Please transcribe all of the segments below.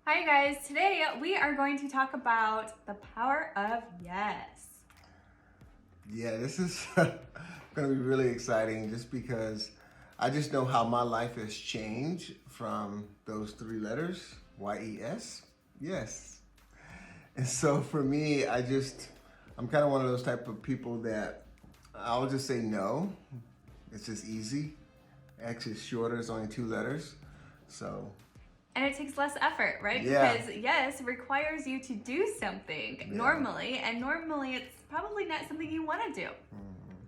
Hi guys, today we are going to talk about the power of yes. Yeah, this is going to be really exciting just because I just know how my life has changed from those three letters, Y-E-S, yes. And so for me, I'm kind of one of those type of people that I'll just say no. It's just easy. Actually, it's shorter, it's only two letters. So, And it takes less effort, right? yeah, Because yes requires you to do something yeah. normally, and normally it's probably not something you want to do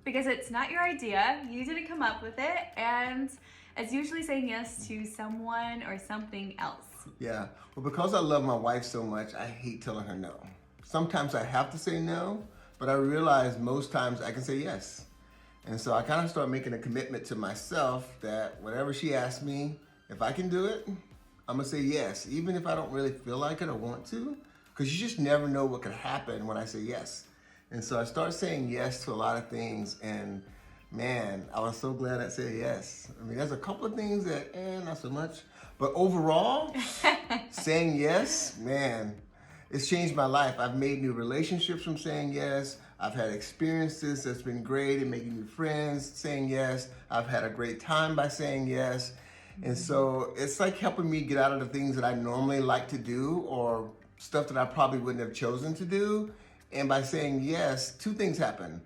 because it's not your idea, you didn't come up with it, and it's usually saying yes to someone or something else. Yeah. Well, because I love my wife so much, I hate telling her no. Sometimes I have to say no, but I realize most times I can say yes. And so I kind of start making a commitment to myself that whatever she asks me, if I can do it, I'm going to say yes, even if I don't really feel like it or want to, because you just never know what could happen when I say yes. And so I start saying yes to a lot of things, and man, I was so glad I said yes. I mean, there's a couple of things that, not so much. But overall, saying yes, man, it's changed my life. I've made new relationships from saying yes. I've had experiences that's been great in making new friends saying yes. I've had a great time by saying yes. And so it's like helping me get out of the things that I normally like to do or stuff that I probably wouldn't have chosen to do. And by saying yes, two things happen.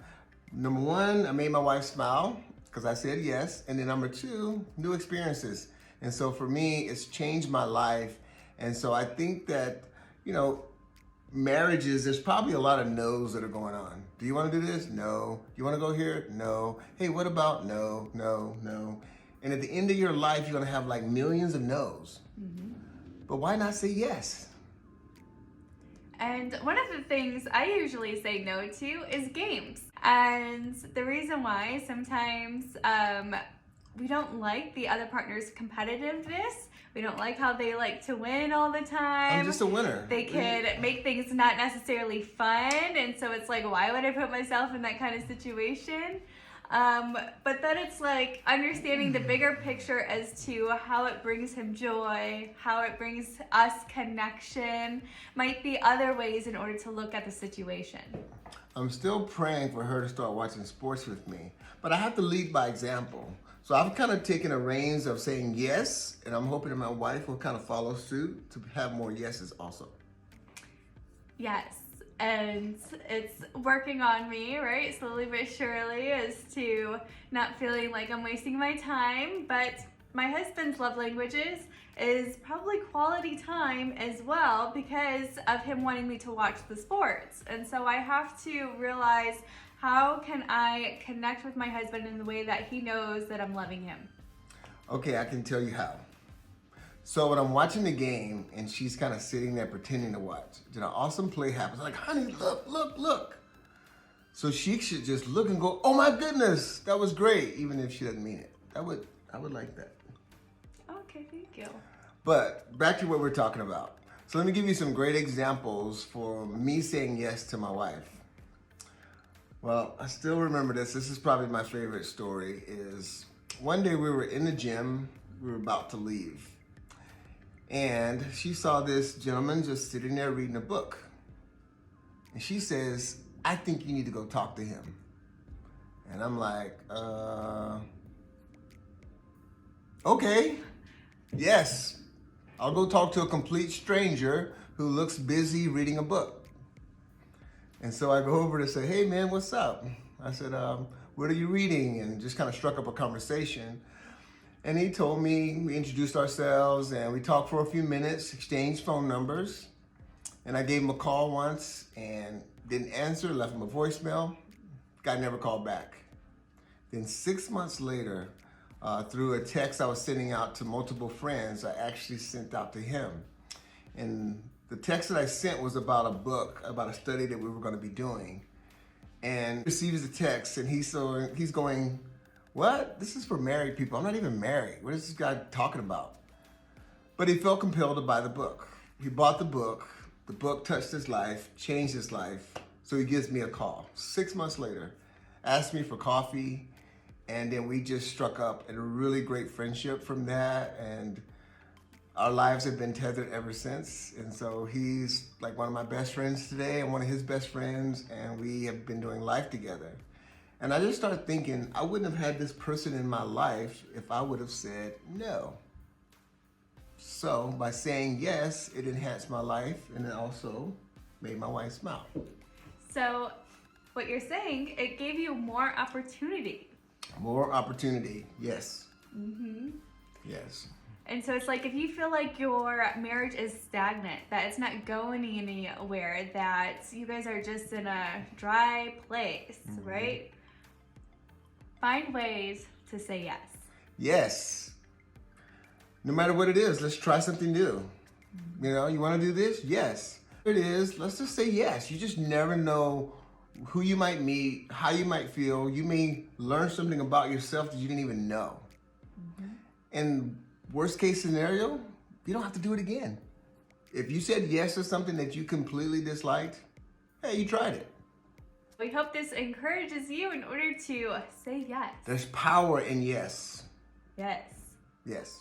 Number one, I made my wife smile because I said yes. And then number two, new experiences. And so for me, it's changed my life. And so I think that, marriages, there's probably a lot of no's that are going on. Do you want to do this? No. You want to go here? No. Hey, what about? No, no, no. And at the end of your life, you're going to have like millions of no's. But why not say yes? And one of the things I usually say no to is games. And the reason why sometimes we don't like the other partner's competitiveness. We don't like how they like to win all the time. I'm just a winner. They could make things not necessarily fun. And so it's like, why would I put myself in that kind of situation? But then it's like understanding the bigger picture as to how it brings him joy, how it brings us connection, might be other ways in order to look at the situation. I'm still praying for her to start watching sports with me, but I have to lead by example. So I've kind of taken a reins of saying yes, and I'm hoping that my wife will kind of follow suit to have more yeses also. Yes, and it's working on me, right? Slowly but surely, as to not feeling like I'm wasting my time. But my husband's love languages is probably quality time as well because of him wanting me to watch the sports. And so I have to realize, how can I connect with my husband in the way that he knows that I'm loving him? Okay, I can tell you how. So when I'm watching the game and she's kind of sitting there pretending to watch, then an awesome play happens. I'm like, honey, look, look, look. So she should just look and go, oh my goodness, that was great, even if she doesn't mean it. I would like that. Okay, thank you. But back to what we're talking about. So let me give you some great examples for me saying yes to my wife. Well, I still remember this. This is probably my favorite story. Is one day we were in the gym, we were about to leave. And she saw this gentleman just sitting there reading a book. And she says, I think you need to go talk to him. And I'm like, okay, yes. I'll go talk to a complete stranger who looks busy reading a book. And so I go over to say, hey man, what's up? I said, what are you reading? And just kind of struck up a conversation. And he told me, we introduced ourselves and we talked for a few minutes, exchanged phone numbers. And I gave him a call once and didn't answer, left him a voicemail. Guy never called back. Then 6 months later, through a text I was sending out to multiple friends, I actually sent out to him. And the text that I sent was about a book, about a study that we were going to be doing. And he receives the text and he's going, what? This is for married people. I'm not even married. What is this guy talking about? But he felt compelled to buy the book. He bought the book. The book touched his life, changed his life. So he gives me a call 6 months later, asked me for coffee, and then we just struck up a really great friendship from that. And our lives have been tethered ever since. And so he's like one of my best friends today and one of his best friends, and we have been doing life together. And I just started thinking, I wouldn't have had this person in my life if I would have said no. So by saying yes, it enhanced my life, and it also made my wife smile. So what you're saying, it gave you more opportunity. More opportunity, yes. Mm-hmm. Yes. And so it's like if you feel like your marriage is stagnant, that it's not going anywhere, that you guys are just in a dry place, right? Find ways to say yes. Yes. No matter what it is, let's try something new. You know, you want to do this? Yes. It is. Let's just say yes. You just never know who you might meet, how you might feel. You may learn something about yourself that you didn't even know. And worst case scenario, you don't have to do it again. If you said yes to something that you completely disliked, hey, you tried it. We hope this encourages you in order to say yes. There's power in yes. Yes. Yes.